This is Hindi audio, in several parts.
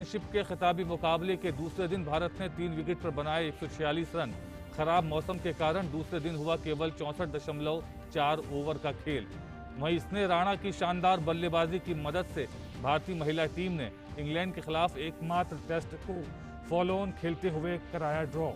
चैंपियनशिप के खिताबी मुकाबले के दूसरे दिन भारत ने 3 विकेट पर बनाए 146 रन। खराब मौसम के कारण दूसरे दिन हुआ केवल 64.4 ओवर का खेल। वहीं स्नेह राणा की शानदार बल्लेबाजी की मदद से भारतीय महिला टीम ने इंग्लैंड के खिलाफ एकमात्र टेस्ट को फॉलो ऑन खेलते हुए कराया ड्रॉ।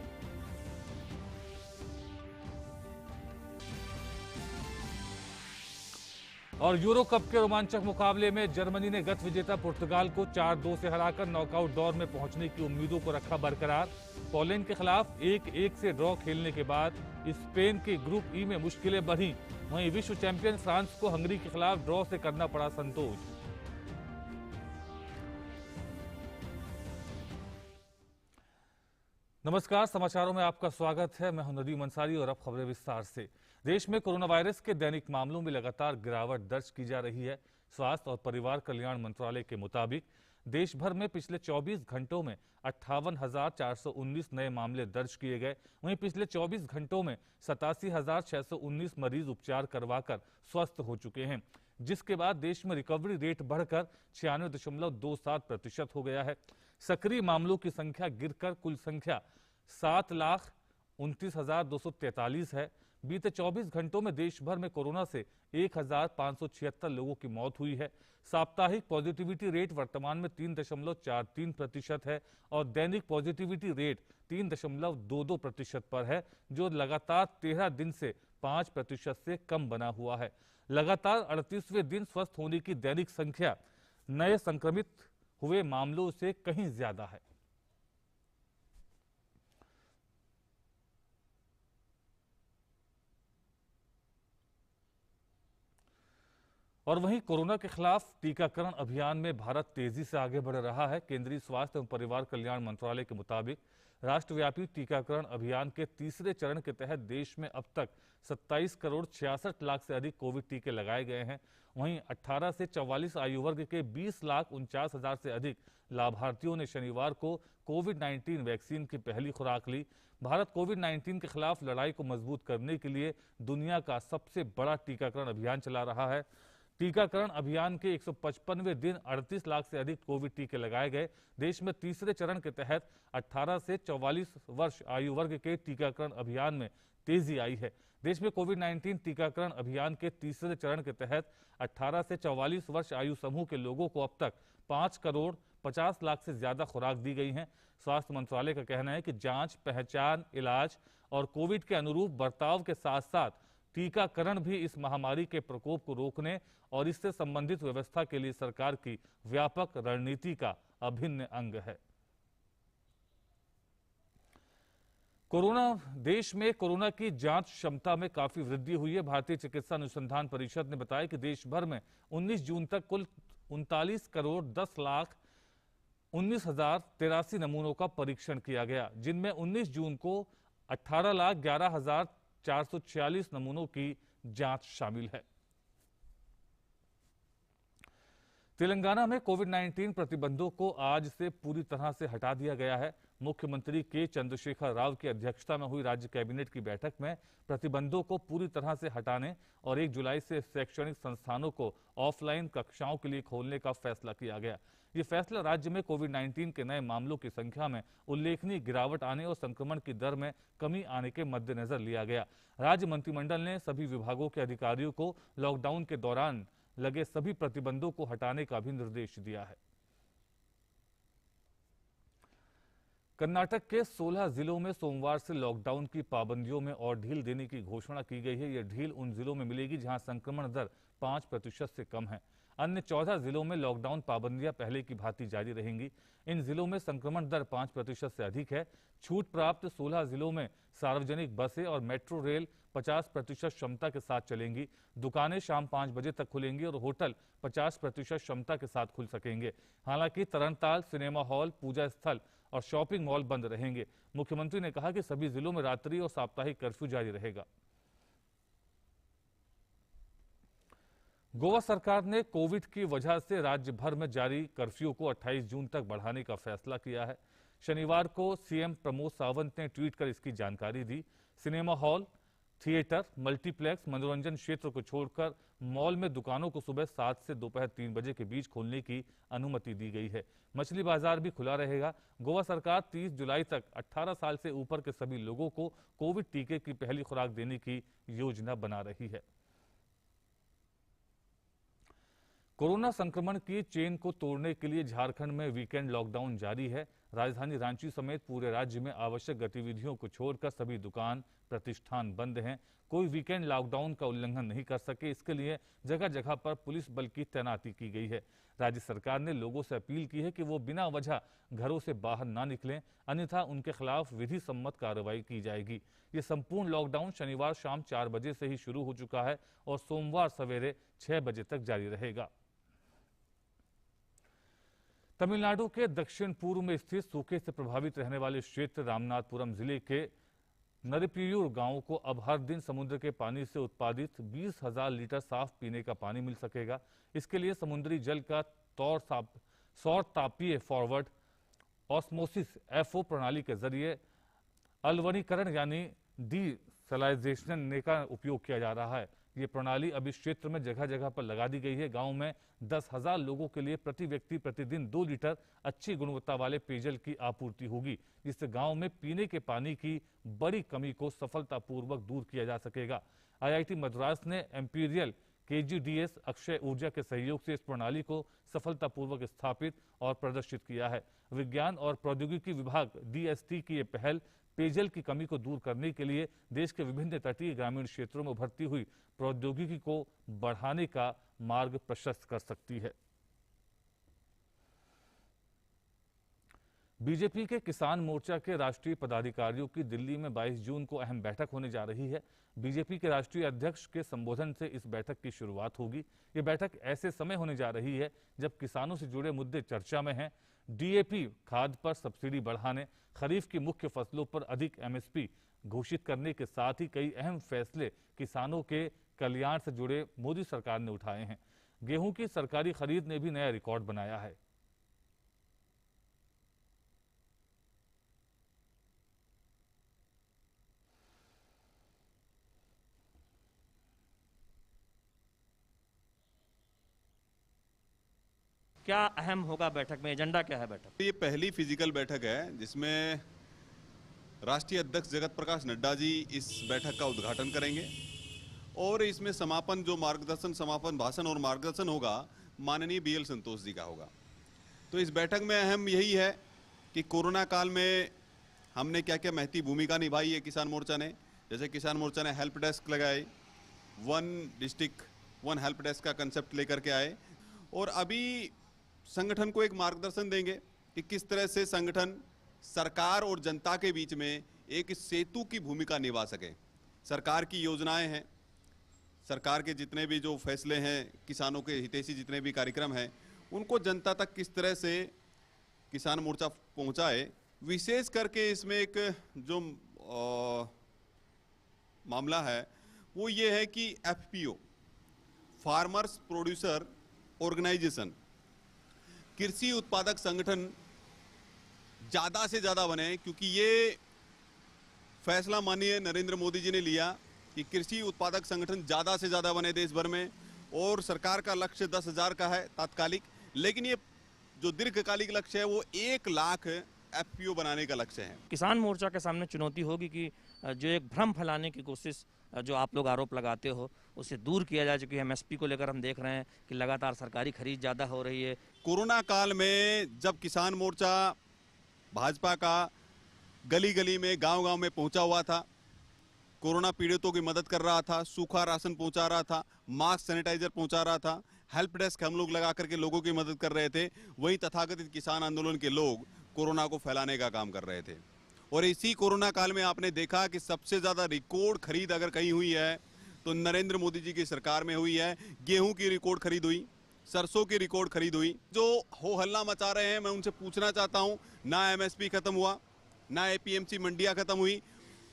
और यूरो कप के रोमांचक मुकाबले में जर्मनी ने गत विजेता पुर्तगाल को 4-2 से हराकर नॉकआउट दौर में पहुंचने की उम्मीदों को रखा बरकरार। पोलैंड के खिलाफ 1-1 से ड्रॉ खेलने के बाद स्पेन के ग्रुप ई में मुश्किलें बढ़ी। वहीं विश्व चैंपियन फ्रांस को हंगरी के खिलाफ ड्रॉ से करना पड़ा संतोष। नमस्कार, समाचारों में आपका स्वागत है। मैं हूं नदीम अंसारी और अब खबरें विस्तार से। देश में कोरोना वायरस के दैनिक मामलों में लगातार गिरावट दर्ज की जा रही है। स्वास्थ्य और परिवार कल्याण मंत्रालय के मुताबिक देश भर में पिछले 24 घंटों में 58,419 नए मामले दर्ज किए गए। वहीं पिछले 24 घंटों में 87,619 मरीज उपचार करवाकर स्वस्थ हो चुके हैं, जिसके बाद देश में रिकवरी रेट बढ़कर 96.27% हो गया है। सक्रिय मामलों की संख्या गिरकर कुल संख्या 7,29,243 है। बीते 24 घंटों में देश भर में कोरोना से 1,576 लोगों की मौत हुई है। साप्ताहिक पॉजिटिविटी रेट वर्तमान में 3.43% है और दैनिक पॉजिटिविटी रेट 3.22% पर है, जो लगातार 13 दिन से 5% से कम बना हुआ है। लगातार 38वें दिन स्वस्थ होने की दैनिक संख्या नए संक्रमित हुए मामलों से कहीं ज्यादा है। और वहीं कोरोना के खिलाफ टीकाकरण अभियान में भारत तेजी से आगे बढ़ रहा है। केंद्रीय स्वास्थ्य एवं परिवार कल्याण मंत्रालय के मुताबिक राष्ट्रव्यापी टीकाकरण अभियान के तीसरे चरण के तहत देश में अब तक 27 करोड़ 66 लाख से अधिक कोविड टीके लगाए गए हैं। वहीं 18 से 44 आयु वर्ग के 20,49,000 से अधिक लाभार्थियों ने शनिवार को कोविड-19 वैक्सीन की पहली खुराक ली। भारत कोविड-19 के खिलाफ लड़ाई को मजबूत करने के लिए दुनिया का सबसे बड़ा टीकाकरण अभियान चला रहा है। टीकाकरण अभियान के 155वें दिन 38 लाख से अधिक कोविड टीके लगाए गए। देश में तीसरे चरण के तहत 18 से 44 वर्ष आयु वर्ग के टीकाकरण अभियान में तेजी आई है। देश में कोविड-19 टीकाकरण अभियान के तीसरे चरण के तहत 18 से 44 वर्ष आयु समूह के लोगों को अब तक 5 करोड़ 50 लाख से ज्यादा खुराक दी गई हैं। स्वास्थ्य मंत्रालय का कहना है कि जांच, पहचान, इलाज और कोविड के अनुरूप बर्ताव के साथ साथ टीकाकरण भी इस महामारी के प्रकोप को रोकने और इससे संबंधित व्यवस्था के लिए सरकार की व्यापक रणनीति का अभिन्न अंग है। देश में कोरोना की जांच क्षमता में काफी वृद्धि हुई है। भारतीय चिकित्सा अनुसंधान परिषद ने बताया कि देश भर में 19 जून तक कुल 39 करोड़ 10 लाख 19,083 नमूनों का परीक्षण किया गया, जिनमें 19 जून को 18,11,446 नमूनों की जांच शामिल है। तेलंगाना में कोविड-19 प्रतिबंधों को आज से पूरी तरह से हटा दिया गया है। मुख्यमंत्री के चंद्रशेखर राव की अध्यक्षता में हुई राज्य कैबिनेट की बैठक में प्रतिबंधों को पूरी तरह से हटाने और 1 जुलाई से शैक्षणिक संस्थानों को ऑफलाइन कक्षाओं के लिए खोलने का फैसला किया गया। ये फैसला राज्य में कोविड-19 के नए मामलों की संख्या में उल्लेखनीय गिरावट आने और संक्रमण की दर में कमी आने के मद्देनजर लिया गया। राज्य मंत्रिमंडल ने सभी विभागों के अधिकारियों को लॉकडाउन के दौरान लगे सभी प्रतिबंधों को हटाने का भी निर्देश दिया है। कर्नाटक के 16 जिलों में सोमवार से लॉकडाउन की पाबंदियों में और ढील देने की घोषणा की गई है। यह ढील उन जिलों में मिलेगी जहां संक्रमण दर 5% से कम है। अन्य 14 जिलों में लॉकडाउन पाबंदियां पहले की भांति जारी रहेंगी। इन जिलों में संक्रमण दर 5% से अधिक है। छूट प्राप्त 16 जिलों में सार्वजनिक बसें और मेट्रो रेल 50% क्षमता के साथ चलेंगी। दुकानें शाम 5 बजे तक खुलेंगी और होटल 50% क्षमता के साथ खुल सकेंगे। हालांकि तरणताल, सिनेमा हॉल, पूजा स्थल और शॉपिंग मॉल बंद रहेंगे। मुख्यमंत्री ने कहा कि सभी जिलों में रात्रि और साप्ताहिक कर्फ्यू जारी रहेगा। गोवा सरकार ने कोविड की वजह से राज्य भर में जारी कर्फ्यू को 28 जून तक बढ़ाने का फैसला किया है। शनिवार को सीएम प्रमोद सावंत ने ट्वीट कर इसकी जानकारी दी। सिनेमा हॉल, थिएटर, मल्टीप्लेक्स, मनोरंजन क्षेत्र को छोड़कर मॉल में दुकानों को सुबह 7 से दोपहर 3 बजे के बीच खोलने की अनुमति दी गई है। मछली बाजार भी खुला रहेगा। गोवा सरकार 30 जुलाई तक 18 साल से ऊपर के सभी लोगों को कोविड टीके की पहली खुराक देने की योजना बना रही है। कोरोना संक्रमण की चेन को तोड़ने के लिए झारखंड में वीकेंड लॉकडाउन जारी है। राजधानी रांची समेत पूरे राज्य में आवश्यक गतिविधियों को छोड़कर सभी दुकान, प्रतिष्ठान बंद हैं। कोई वीकेंड लॉकडाउन का उल्लंघन नहीं कर सके, इसके लिए जगह जगह पर पुलिस बल की तैनाती की गई है। राज्य सरकार ने लोगों से अपील की है कि वो बिना वजह घरों से बाहर ना निकलें, अन्यथा उनके खिलाफ विधि सम्मत कार्रवाई की जाएगी। ये संपूर्ण लॉकडाउन शनिवार शाम 4 बजे से ही शुरू हो चुका है और सोमवार सवेरे 6 बजे तक जारी रहेगा। तमिलनाडु के दक्षिण पूर्व में स्थित सूखे से प्रभावित रहने वाले क्षेत्र रामनाथपुरम जिले के नरिपियूर गांव को अब हर दिन समुद्र के पानी से उत्पादित 20,000 लीटर साफ पीने का पानी मिल सकेगा। इसके लिए समुद्री जल का सौर तापीय फॉरवर्ड ऑस्मोसिस FO प्रणाली के जरिए अलवनीकरण यानी डीसैलिनाइजेशन का उपयोग किया जा रहा है। ये प्रणाली अब इस क्षेत्र में जगह जगह पर लगा दी गई है। गांव में 10,000 लोगों के लिए प्रति व्यक्ति प्रतिदिन 2 लीटर अच्छी गुणवत्ता वाले पेयजल की आपूर्ति होगी, जिससे गांव में पीने के पानी की बड़ी कमी को सफलतापूर्वक दूर किया जा सकेगा। IIT मद्रास ने एम्पीरियल KGDS अक्षय ऊर्जा के सहयोग से इस प्रणाली को सफलतापूर्वक स्थापित और प्रदर्शित किया है। विज्ञान और प्रौद्योगिकी विभाग DST की यह पहल पेयजल की कमी को दूर करने के लिए देश के विभिन्न तटीय ग्रामीण क्षेत्रों में उभरती हुई प्रौद्योगिकी को बढ़ाने का मार्ग प्रशस्त कर सकती है। बीजेपी के किसान मोर्चा के राष्ट्रीय पदाधिकारियों की दिल्ली में 22 जून को अहम बैठक होने जा रही है। बीजेपी के राष्ट्रीय अध्यक्ष के संबोधन से इस बैठक की शुरुआत होगी। ये बैठक ऐसे समय होने जा रही है जब किसानों से जुड़े मुद्दे चर्चा में हैं। DAP खाद पर सब्सिडी बढ़ाने, खरीफ की मुख्य फसलों पर अधिक MSP घोषित करने के साथ ही कई अहम फैसले किसानों के कल्याण से जुड़े मोदी सरकार ने उठाए हैं। गेहूं की सरकारी खरीद ने भी नया रिकॉर्ड बनाया है। क्या अहम होगा बैठक में, एजेंडा क्या है बैठक? ये पहली फिजिकल बैठक है जिसमें राष्ट्रीय अध्यक्ष जगत प्रकाश नड्डा जी इस बैठक का उद्घाटन करेंगे और इसमें समापन भाषण और मार्गदर्शन होगा माननीय BL संतोष जी का होगा। तो इस बैठक में अहम यही है कि कोरोना काल में हमने क्या क्या महती भूमिका निभाई है किसान मोर्चा ने। जैसे किसान मोर्चा ने हेल्प डेस्क लगाए, 1 डिस्ट्रिक्ट 1 हेल्प डेस्क का कंसेप्ट लेकर के आए और अभी संगठन को एक मार्गदर्शन देंगे कि किस तरह से संगठन सरकार और जनता के बीच में एक सेतु की भूमिका निभा सके। सरकार की योजनाएं हैं, सरकार के जितने भी जो फैसले हैं, किसानों के हितैषी जितने भी कार्यक्रम हैं, उनको जनता तक किस तरह से किसान मोर्चा पहुंचाए। विशेष करके इसमें एक जो मामला है वो ये है कि FPO फार्मर्स प्रोड्यूसर ऑर्गेनाइजेशन, कृषि उत्पादक संगठन ज़्यादा से ज़्यादा बने, क्योंकि ये फैसला माननीय नरेंद्र मोदी जी ने लिया कि कृषि उत्पादक संगठन ज़्यादा से ज़्यादा बने देश भर में और सरकार का लक्ष्य 10,000 का है तात्कालिक, लेकिन ये जो दीर्घकालिक लक्ष्य है वो 1 लाख FPO बनाने का लक्ष्य है। किसान मोर्चा के सामने चुनौती होगी कि जो एक भ्रम फैलाने की कोशिश जो आप लोग आरोप लगाते हो उसे दूर किया जाए, क्योंकि MSP को लेकर हम देख रहे हैं कि लगातार सरकारी खरीद ज़्यादा हो रही है। कोरोना काल में जब किसान मोर्चा भाजपा का गली गली में, गांव गांव में पहुंचा हुआ था, कोरोना पीड़ितों की मदद कर रहा था, सूखा राशन पहुंचा रहा था, मास्क सैनिटाइजर पहुंचा रहा था, हेल्प डेस्क हम लोग लगा करके लोगों की मदद कर रहे थे, वहीं तथाकथित किसान आंदोलन के लोग कोरोना को फैलाने का काम कर रहे थे। और इसी कोरोना काल में आपने देखा कि सबसे ज़्यादा रिकॉर्ड खरीद अगर कहीं हुई है तो नरेंद्र मोदी जी की सरकार में हुई है। गेहूं की रिकॉर्ड खरीद हुई, सरसों की रिकॉर्ड खरीद हुई। जो हो हल्ला मचा रहे हैं, मैं उनसे पूछना चाहता हूं, ना MSP खत्म हुआ, ना APMC मंडियां खत्म हुई।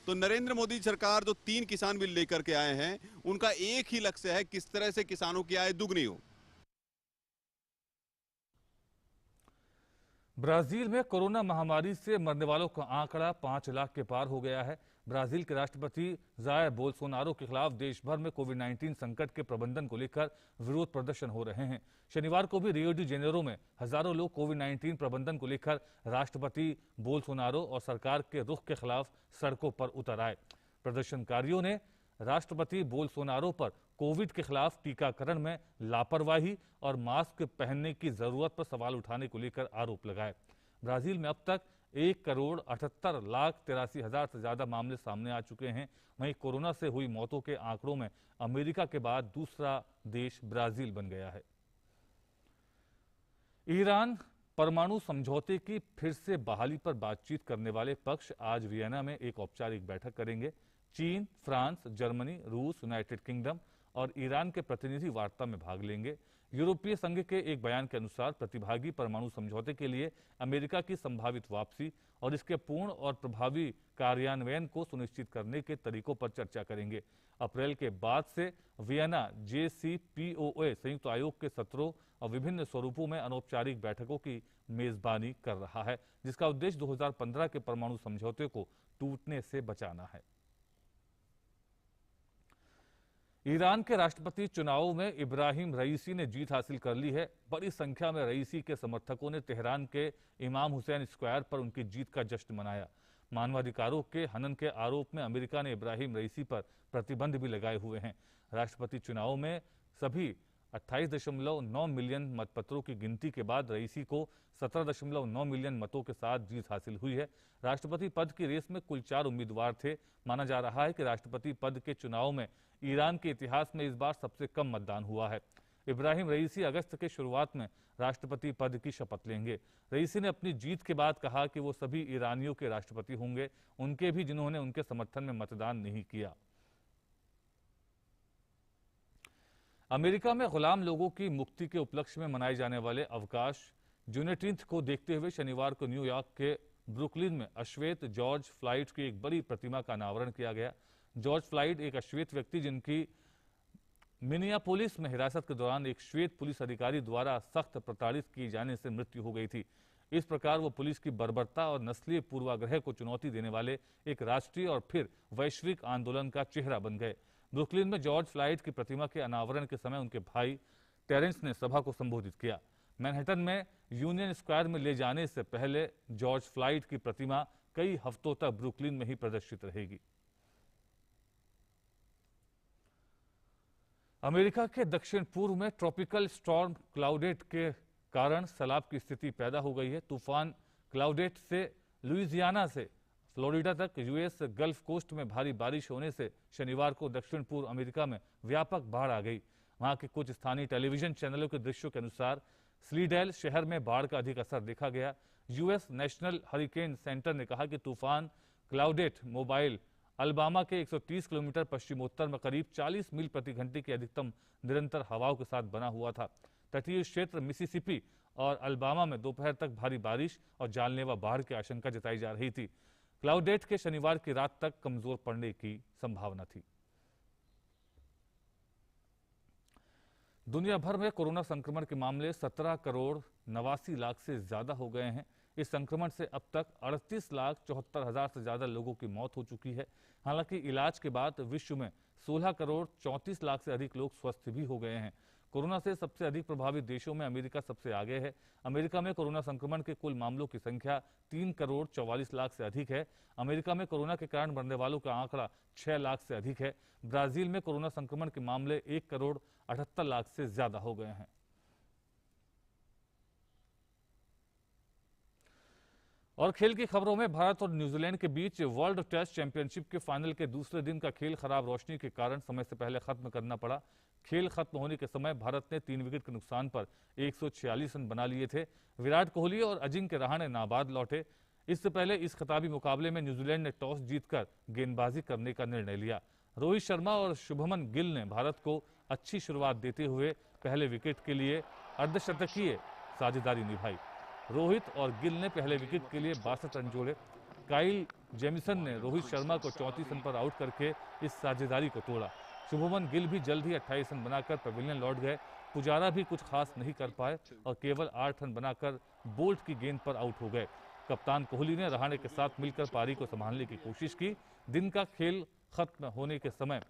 तो नरेंद्र मोदी सरकार जो 3 किसान बिल लेकर के आए हैं, उनका एक ही लक्ष्य है, किस तरह से किसानों की आय दुगनी हो। ब्राजील में कोरोना महामारी से मरने वालों का आंकड़ा 5 लाख के पार हो गया है। ब्राजील के राष्ट्रपति जायर बोल्सोनारो के खिलाफ देश भर में कोविड-19 संकट के प्रबंधन को लेकर विरोध प्रदर्शन हो रहे हैं। शनिवार को भी रियो डी जेनेरो में हजारों लोग कोविड-19 प्रबंधन को लेकर राष्ट्रपति बोल्सोनारो और सरकार के रुख के खिलाफ सड़कों पर उतर आए। प्रदर्शनकारियों ने राष्ट्रपति बोल्सोनारो पर कोविड के खिलाफ टीकाकरण में लापरवाही और मास्क पहनने की जरूरत पर सवाल उठाने को लेकर आरोप लगाए। ब्राजील में अब तक 1,78,83,000 से ज्यादा मामले सामने आ चुके हैं। वहीं कोरोना से हुई मौतों के आंकड़ों में अमेरिका के बाद दूसरा देश ब्राजील बन गया है। ईरान परमाणु समझौते की फिर से बहाली पर बातचीत करने वाले पक्ष आज वियना में एक औपचारिक बैठक करेंगे। चीन, फ्रांस, जर्मनी, रूस, यूनाइटेड किंगडम और ईरान के प्रतिनिधि वार्ता में भाग लेंगे। यूरोपीय संघ के एक बयान के अनुसार प्रतिभागी परमाणु समझौते के लिए अमेरिका की संभावित वापसी और इसके पूर्ण और प्रभावी कार्यान्वयन को सुनिश्चित करने के तरीकों पर चर्चा करेंगे। अप्रैल के बाद से वियना JCPOA संयुक्त आयोग के सत्रों और विभिन्न स्वरूपों में अनौपचारिक बैठकों की मेजबानी कर रहा है, जिसका उद्देश्य 2015 के परमाणु समझौते को टूटने से बचाना है। ईरान के राष्ट्रपति चुनाव में इब्राहिम रईसी ने जीत हासिल कर ली है। बड़ी संख्या में रईसी के समर्थकों ने तेहरान के इमाम हुसैन स्क्वायर पर उनकी जीत का जश्न मनाया। मानवाधिकारों के हनन के आरोप में अमेरिका ने इब्राहिम रईसी पर प्रतिबंध भी लगाए हुए हैं। राष्ट्रपति चुनाव में सभी 28.9 मिलियन मतपत्रों की गिनती के बाद रईसी को 17.9 मिलियन मतों के साथ जीत हासिल हुई है। राष्ट्रपति पद की रेस में कुल 4 उम्मीदवार थे। माना जा रहा है कि राष्ट्रपति पद के चुनाव में ईरान के इतिहास में इस बार सबसे कम मतदान हुआ है। इब्राहिम रईसी अगस्त के शुरुआत में राष्ट्रपति पद की शपथ लेंगे। रईसी ने अपनी जीत के बाद कहा कि वो सभी ईरानियों के राष्ट्रपति होंगे, उनके भी जिन्होंने उनके समर्थन में मतदान नहीं किया। अमेरिका में गुलाम लोगों की मुक्ति के उपलक्ष्य में मनाए जाने वाले अवकाश जूनेटिन्थ को देखते हुए शनिवार को न्यूयॉर्क के ब्रुकलिन में अश्वेत जॉर्ज फ्लाइड की एक बड़ी प्रतिमा का अनावरण किया गया। जॉर्ज फ्लाइड एक अश्वेत व्यक्ति जिनकी मिनियापोलिस में हिरासत के दौरान एक श्वेत पुलिस अधिकारी द्वारा सख्त प्रताड़ित किए जाने से मृत्यु हो गई थी। इस प्रकार वो पुलिस की बर्बरता और नस्लीय पूर्वाग्रह को चुनौती देने वाले एक राष्ट्रीय और फिर वैश्विक आंदोलन का चेहरा बन गए। ब्रुकलिन में जॉर्ज फ्लाइड की प्रतिमा के अनावरण के समय उनके भाई टेरेंस ने सभा को संबोधित किया। मैनहट्टन में यूनियन स्क्वायर में ले जाने से पहले जॉर्ज फ्लाइड की प्रतिमा कई हफ्तों तक ब्रुकलिन में ही प्रदर्शित रहेगी। अमेरिका के दक्षिण पूर्व में ट्रॉपिकल स्टॉर्म क्लाउडेट के कारण सैलाब की स्थिति पैदा हो गई है। तूफान क्लाउडेट से लुइसियाना से फ्लोरिडा तक यूएस गल्फ कोस्ट में भारी बारिश होने से शनिवार को दक्षिण पूर्व अमेरिका में व्यापक बाढ़ आ गई। वहां के कुछ स्थानीय टेलीविजन चैनलों के दृश्यों के अनुसार स्लीडेल शहर में बाढ़ का अधिक असर देखा गया। यूएस नेशनल हरिकेन सेंटर ने कहा कि तूफान क्लाउडेट मोबाइल अल्बामा के 130 किलोमीटर पश्चिमोत्तर में करीब 40 मील प्रति घंटे की अधिकतम निरंतर हवाओं के साथ बना हुआ था। तटीय क्षेत्र मिसिसिपी और अल्बामा में दोपहर तक भारी बारिश और जानलेवा बाढ़ की आशंका जताई जा रही थी। क्लाउडेट के शनिवार की रात तक कमजोर पड़ने की संभावना थी। दुनिया भर में कोरोना संक्रमण के मामले 17,89,00,000 से ज्यादा हो गए हैं। इस संक्रमण से अब तक 38,74,000 से ज्यादा लोगों की मौत हो चुकी है। हालांकि इलाज के बाद विश्व में 16,34,00,000 से अधिक लोग स्वस्थ भी हो गए हैं। कोरोना से सबसे अधिक प्रभावित देशों में अमेरिका सबसे आगे है। अमेरिका में कोरोना संक्रमण के कुल मामलों की संख्या 3,44,00,000 से अधिक है। अमेरिका में कोरोना के कारण मरने वालों का आंकड़ा 6 लाख से अधिक है। ब्राजील में कोरोना संक्रमण के मामले 1,78,00,000 से ज्यादा हो गए हैं। और खेल की खबरों में भारत और न्यूजीलैंड के बीच वर्ल्ड टेस्ट चैंपियनशिप के फाइनल के दूसरे दिन का खेल खराब रोशनी के कारण समय से पहले खत्म करना पड़ा। खेल खत्म होने के समय भारत ने 3 विकेट के नुकसान पर 146 रन बना लिए थे। विराट कोहली और अजिंक्य रहाणे नाबाद लौटे। इससे पहले इस खिताबी मुकाबले में न्यूजीलैंड ने टॉस जीतकर गेंदबाजी करने का निर्णय लिया। रोहित शर्मा और शुभमन गिल ने भारत को अच्छी शुरुआत देते हुए पहले विकेट के लिए अर्धशतकीय साझेदारी निभाई। रोहित और गिल ने पहले विकेट के लिए 62 रन जोड़े। काइल जेमिसन ने रोहित शर्मा को 34 रन पर आउट करके इस साझेदारी को तोड़ा। शुभमन गिल भी जल्द ही 28 रन बनाकर पवेलियन लौट गए। पुजारा भी कुछ खास नहीं कर पाए और केवल 8 रन बनाकर बोल्ट की गेंद पर आउट हो गए। कप्तान कोहली ने रहाणे के साथ मिलकर पारी को संभालने की कोशिश की। दिन का खेल खत्म होने के समय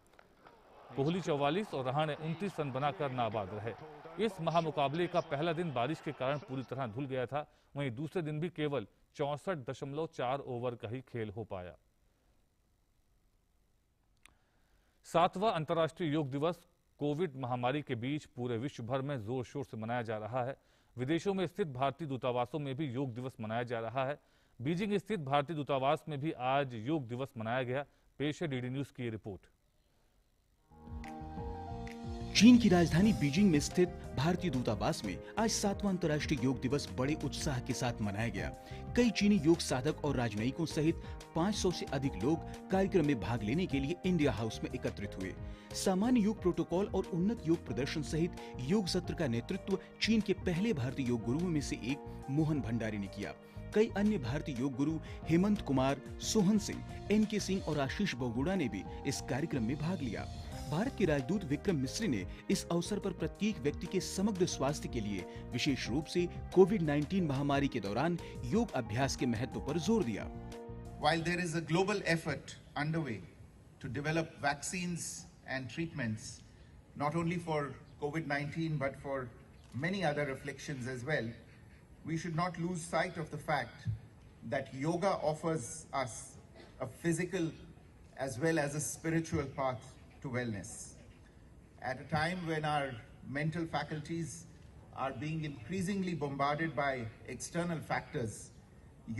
कोहली 44 और रहाणे 29 रन बनाकर नाबाद रहे। इस महामुकाबले का पहला दिन बारिश के कारण पूरी तरह धुल गया था। वहीं दूसरे दिन भी केवल 64.4 ओवर का ही खेल हो पाया। 7वां अंतर्राष्ट्रीय योग दिवस कोविड महामारी के बीच पूरे विश्व भर में जोर शोर से मनाया जा रहा है। विदेशों में स्थित भारतीय दूतावासों में भी योग दिवस मनाया जा रहा है। बीजिंग स्थित भारतीय दूतावास में भी आज योग दिवस मनाया गया। पेश है डीडी न्यूज की ये रिपोर्ट। चीन की राजधानी बीजिंग में स्थित भारतीय दूतावास में आज 7वां अंतर्राष्ट्रीय योग दिवस बड़े उत्साह के साथ मनाया गया। कई चीनी योग साधक और राजनयिकों सहित 500 से अधिक लोग कार्यक्रम में भाग लेने के लिए इंडिया हाउस में एकत्रित हुए। सामान्य योग प्रोटोकॉल और उन्नत योग प्रदर्शन सहित योग सत्र का नेतृत्व चीन के पहले भारतीय योग गुरुओं में से एक मोहन भंडारी ने किया। कई अन्य भारतीय योग गुरु हेमंत कुमार, सोहन सिंह, एनके सिंह और आशीष बहुगुणा ने भी इस कार्यक्रम में भाग लिया। भारत के राजदूत विक्रम मिस्री ने इस अवसर पर प्रत्येक व्यक्ति के समग्र स्वास्थ्य के लिए विशेष रूप से कोविड-19 महामारी के दौरान योग अभ्यास के महत्व पर जोर दिया। While there is a global effort underway to develop vaccines and treatments, not only for COVID-19 but for many other afflictions as well, we should not lose sight of the fact that yoga offers us a physical as well as a spiritual path to wellness. At a time when our mental faculties are being increasingly bombarded by external factors,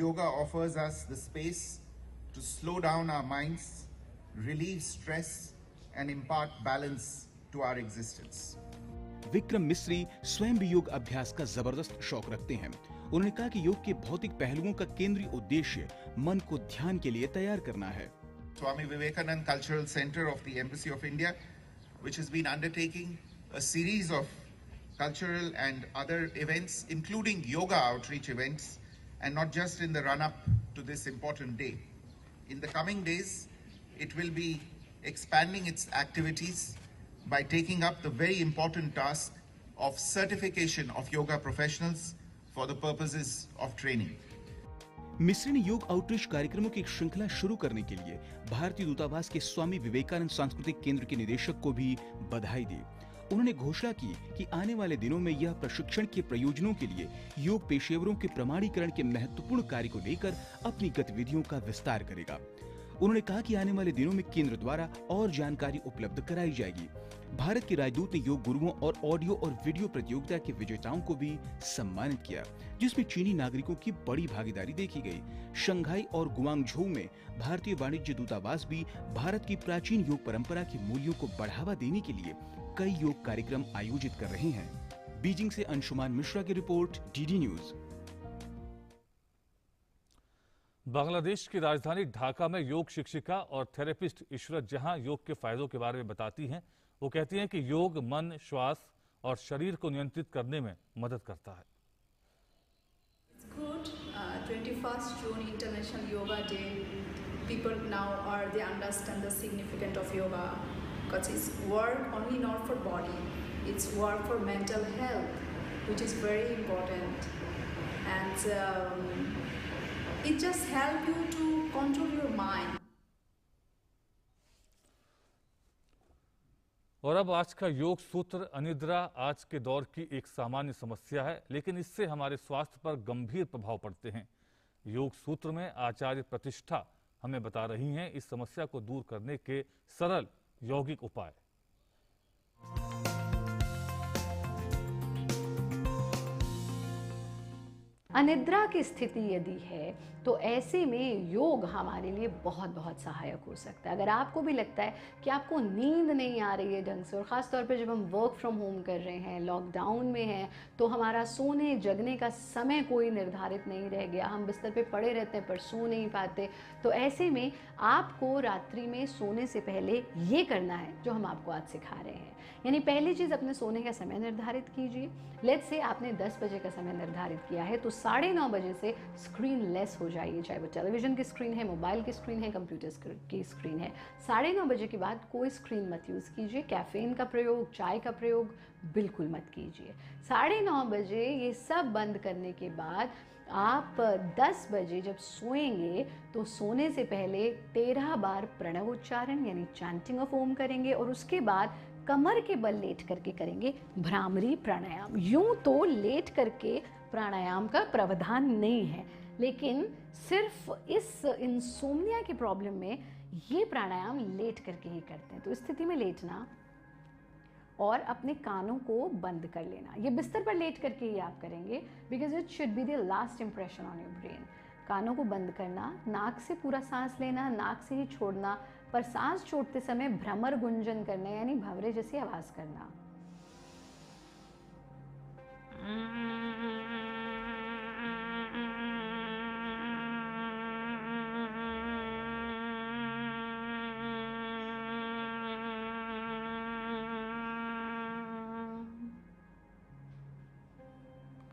yoga offers us the space to slow down our minds, relieve stress and impart balance to our existence. Vikram Misri स्वयं भी योग अभ्यास का जबरदस्त शौक रखते हैं। उन्होंने कहा कि योग के भौतिक पहलुओं का केंद्रीय उद्देश्य मन को ध्यान के लिए तैयार करना है। Swami Vivekanand Cultural Center of the Embassy of India, which has been undertaking a series of cultural and other events, including yoga outreach events, and not just in the run-up to this important day. In the coming days, it will be expanding its activities by taking up the very important task of certification of yoga professionals for the purposes of training. मिस्री ने योग आउटरीच कार्यक्रमों की एक श्रृंखला शुरू करने के लिए भारतीय दूतावास के स्वामी विवेकानंद सांस्कृतिक केंद्र के निदेशक को भी बधाई दी। उन्होंने घोषणा की कि आने वाले दिनों में यह प्रशिक्षण के प्रयोजनों के लिए योग पेशेवरों के प्रमाणीकरण के महत्वपूर्ण कार्य को लेकर अपनी गतिविधियों का विस्तार करेगा। उन्होंने कहा कि आने वाले दिनों में केंद्र द्वारा और जानकारी उपलब्ध कराई जाएगी। भारत के राजदूत ने योग गुरुओं और ऑडियो और वीडियो प्रतियोगिता के विजेताओं को भी सम्मानित किया, जिसमें चीनी नागरिकों की बड़ी भागीदारी देखी गई। शंघाई और गुआंगझोउ में भारतीय वाणिज्य दूतावास भी भारत की प्राचीन योग परंपरा के मूल्यों को बढ़ावा देने के लिए कई योग कार्यक्रम आयोजित कर रहे हैं। बीजिंग से अंशुमान मिश्रा की रिपोर्ट, डीडी न्यूज। बांग्लादेश की राजधानी ढाका में योग शिक्षिका और थेरेपिस्ट इशरत जहां योग के फायदों के बारे में बताती हैं। वो कहती हैं कि योग मन, श्वास और शरीर को नियंत्रित करने में मदद करता है। Good. 21st June International Yoga Day. People now they understand the significance of yoga because it's work only not for body. It's work for mental health, which is very important. And it just helps you to control your mind. और अब आज का योग सूत्र। अनिद्रा आज के दौर की एक सामान्य समस्या है, लेकिन इससे हमारे स्वास्थ्य पर गंभीर प्रभाव पड़ते हैं। योग सूत्र में आचार्य प्रतिष्ठा हमें बता रही हैं इस समस्या को दूर करने के सरल यौगिक उपाय। अनिद्रा की स्थिति यदि है तो ऐसे में योग हमारे लिए बहुत बहुत सहायक हो सकता है। अगर आपको भी लगता है कि आपको नींद नहीं आ रही है ढंग से, और ख़ास तौर पे जब हम वर्क फ्रॉम होम कर रहे हैं, लॉकडाउन में हैं, तो हमारा सोने जगने का समय कोई निर्धारित नहीं रह गया, हम बिस्तर पे पड़े रहते हैं पर सो नहीं पाते, तो ऐसे में आपको रात्रि में सोने से पहले ये करना है जो हम आपको आज सिखा रहे हैं। यानी पहली चीज़, अपने सोने का समय निर्धारित कीजिए। लेट्स से आपने 10 बजे का समय निर्धारित किया है तो 9:30 बजे से स्क्रीन लेस हो जाइए, चाहे वो टेलीविज़न की स्क्रीन है, मोबाइल की स्क्रीन है, कंप्यूटर की स्क्रीन है। 9:30 बजे के बाद कोई स्क्रीन मत यूज़ कीजिए। कैफ़ीन का प्रयोग, चाय का प्रयोग बिल्कुल मत कीजिए। 9:30 बजे ये सब बंद करने के बाद आप 10 बजे जब सोएंगे तो सोने से पहले 13 बार प्रणव उच्चारण यानी चैंटिंग ऑफ ओम करेंगे और उसके बाद कमर के बल लेट करके करेंगे भ्रामरी प्राणायाम। यूं तो लेट करके प्राणायाम का प्रावधान नहीं है, लेकिन सिर्फ इस इंसोम्निया की प्रॉब्लम में ये प्राणायाम लेट करके ही करते हैं। तो इस स्थिति में लेटना और अपने कानों को बंद कर लेना, ये बिस्तर पर लेट करके ही आप करेंगे, because it should be the last impression on your brain. कानों को बंद करना, नाक से पूरा सांस लेना, नाक से ही छोड़ना, पर सांस छोड़ते समय भ्रमर गुंजन करना यानी भंवरे जैसी आवाज करना।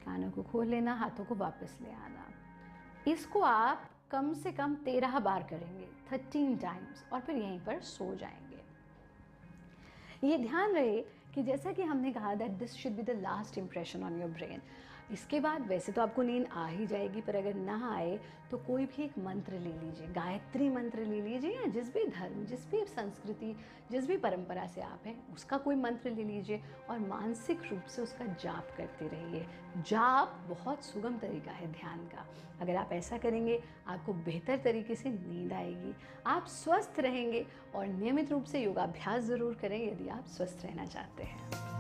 कानों को खोल लेना, हाथों को वापस ले आना। इसको आप कम से कम 13 बार करेंगे, 13 टाइम्स, और फिर यहीं पर सो जाएंगे। ये ध्यान रहे कि जैसा कि हमने कहा that this should be the last impression on your brain. इसके बाद वैसे तो आपको नींद आ ही जाएगी, पर अगर ना आए तो कोई भी एक मंत्र ले लीजिए, गायत्री मंत्र ले लीजिए, या जिस भी धर्म, जिस भी संस्कृति, जिस भी परंपरा से आप हैं उसका कोई मंत्र ले लीजिए और मानसिक रूप से उसका जाप करते रहिए। जाप बहुत सुगम तरीका है ध्यान का। अगर आप ऐसा करेंगे आपको बेहतर तरीके से नींद आएगी, आप स्वस्थ रहेंगे। और नियमित रूप से योगाभ्यास ज़रूर करें यदि आप स्वस्थ रहना चाहते हैं।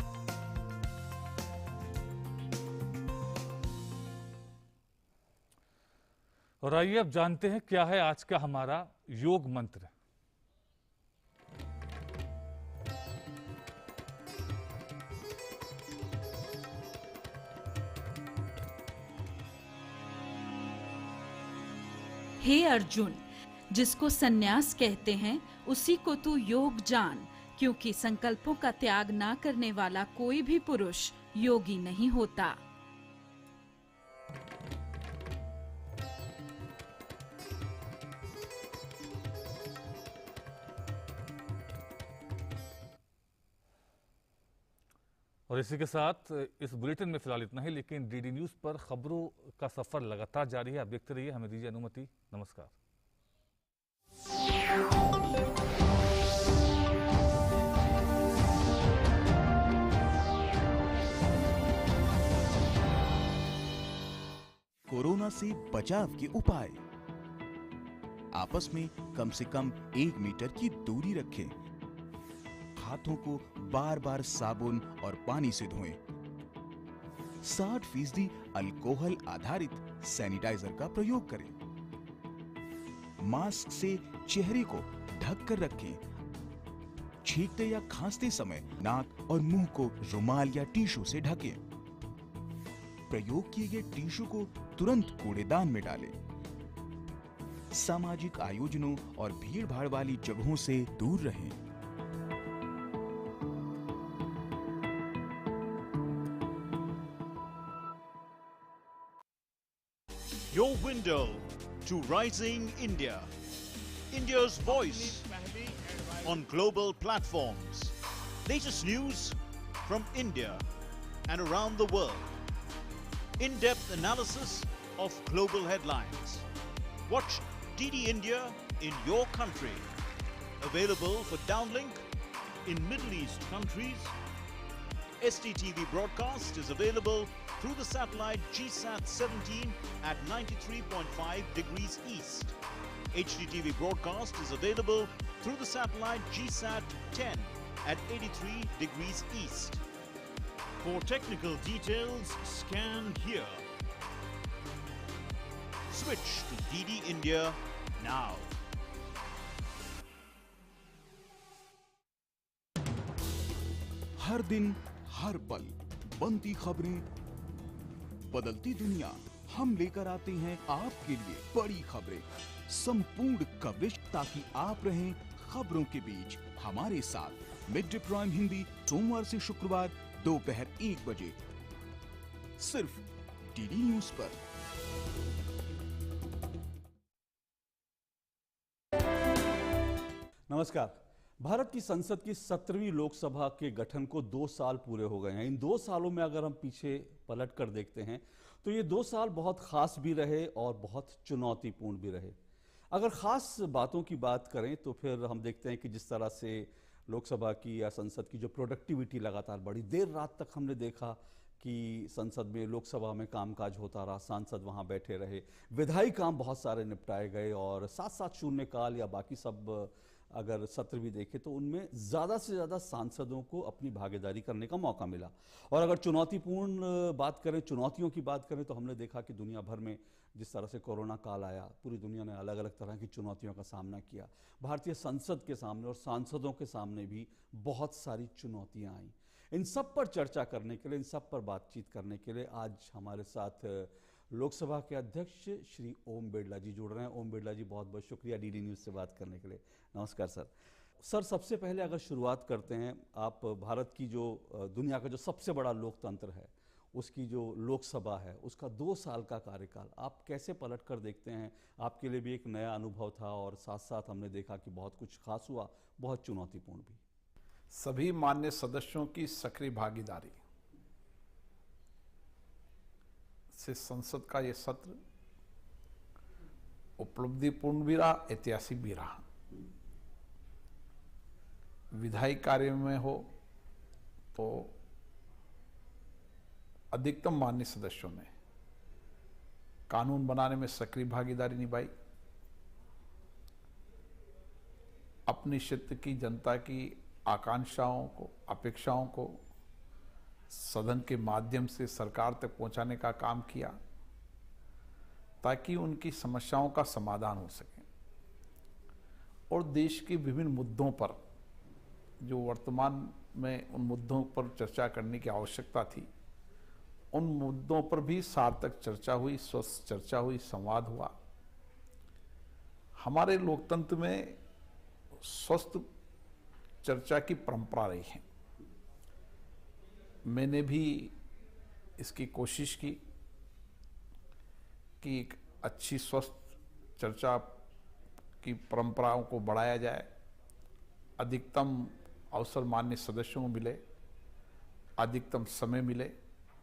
और आइए अब जानते हैं क्या है आज का हमारा योग मंत्र। हे अर्जुन, जिसको संन्यास कहते हैं उसी को तू योग जान, क्योंकि संकल्पों का त्याग ना करने वाला कोई भी पुरुष योगी नहीं होता। और इसी के साथ इस बुलेटिन में फिलहाल इतना ही, लेकिन डीडी न्यूज़ पर खबरों का सफर लगातार जारी है। आप देखते रहिए, हमें दीजिए अनुमति। नमस्कार। कोरोना से बचाव के उपाय। आपस में कम से कम 1 मीटर की दूरी रखें। हाथों को बार बार साबुन और पानी से धोएं। 60% अल्कोहल आधारित सैनिटाइजर का प्रयोग करें। मास्क से चेहरे को ढक कर रखें। छींकते या खांसते समय नाक और मुंह को रुमाल या टिश्यू से ढकें। प्रयोग किए गए टिश्यू को तुरंत कूड़ेदान में डालें। सामाजिक आयोजनों और भीड़-भाड़ वाली जगहों से दूर रहें। Your window to rising India. India's voice on global platforms. Latest news from India and around the world. In-depth analysis of global headlines. Watch DD India in your country. Available for downlink in Middle East countries. STTV broadcast is available through the satellite GSAT 17 at 93.5 degrees east. HDTV broadcast is available through the satellite GSAT 10 at 83 degrees east. For technical details, scan here. Switch to DD India now. हर दिन हर पल बनती खबरें, बदलती दुनिया, हम लेकर आते हैं आपके लिए बड़ी खबरें, संपूर्ण कवरेज, ताकि आप रहें खबरों के बीच हमारे साथ। मिड डे प्राइम हिंदी सोमवार से शुक्रवार दोपहर 1 बजे सिर्फ डीडी न्यूज पर। नमस्कार। भारत की संसद की 17वीं लोकसभा के गठन को 2 साल पूरे हो गए हैं। इन 2 सालों में अगर हम पीछे पलट कर देखते हैं तो ये 2 साल बहुत ख़ास भी रहे और बहुत चुनौतीपूर्ण भी रहे। अगर ख़ास बातों की बात करें तो फिर हम देखते हैं कि जिस तरह से लोकसभा की या संसद की जो प्रोडक्टिविटी लगातार बढ़ी, देर रात तक हमने देखा कि संसद में, लोकसभा में कामकाज होता रहा, सांसद वहाँ बैठे रहे, विधायी काम बहुत सारे निपटाए गए और साथ साथ शून्यकाल या बाकी सब अगर सत्र भी देखें तो उनमें ज़्यादा से ज़्यादा सांसदों को अपनी भागीदारी करने का मौका मिला। और अगर चुनौतीपूर्ण बात करें, चुनौतियों की बात करें, तो हमने देखा कि दुनिया भर में जिस तरह से कोरोना काल आया, पूरी दुनिया ने अलग अलग तरह की चुनौतियों का सामना किया। भारतीय संसद के सामने और सांसदों के सामने भी बहुत सारी चुनौतियाँ आईं। इन सब पर चर्चा करने के लिए, इन सब पर बातचीत करने के लिए आज हमारे साथ लोकसभा के अध्यक्ष श्री ओम बिरला जी जुड़ रहे हैं। ओम बिरला जी, बहुत बहुत शुक्रिया डीडी न्यूज़ से बात करने के लिए। नमस्कार सर। सर, सबसे पहले अगर शुरुआत करते हैं, आप भारत की जो दुनिया का जो सबसे बड़ा लोकतंत्र है, उसकी जो लोकसभा है, उसका 2 साल का कार्यकाल आप कैसे पलट कर देखते हैं? आपके लिए भी एक नया अनुभव था और साथ साथ हमने देखा कि बहुत कुछ खास हुआ, बहुत चुनौतीपूर्ण भी। सभी मान्य सदस्यों की सक्रिय भागीदारी से संसद का ये सत्र उपलब्धिपूर्ण भी रहा, ऐतिहासिक भी रहा। विधायी कार्य में हो तो अधिकतम मान्य सदस्यों ने कानून बनाने में सक्रिय भागीदारी निभाई, अपनी क्षेत्र की जनता की आकांक्षाओं को, अपेक्षाओं को सदन के माध्यम से सरकार तक पहुंचाने का काम किया ताकि उनकी समस्याओं का समाधान हो सके। और देश के विभिन्न मुद्दों पर, जो वर्तमान में उन मुद्दों पर चर्चा करने की आवश्यकता थी, उन मुद्दों पर भी सार्थक चर्चा हुई, स्वस्थ चर्चा हुई, संवाद हुआ। हमारे लोकतंत्र में स्वस्थ चर्चा की परंपरा रही है। मैंने भी इसकी कोशिश की कि एक अच्छी स्वस्थ चर्चा की परंपराओं को बढ़ाया जाए, अधिकतम अवसर मान्य सदस्यों को मिले, अधिकतम समय मिले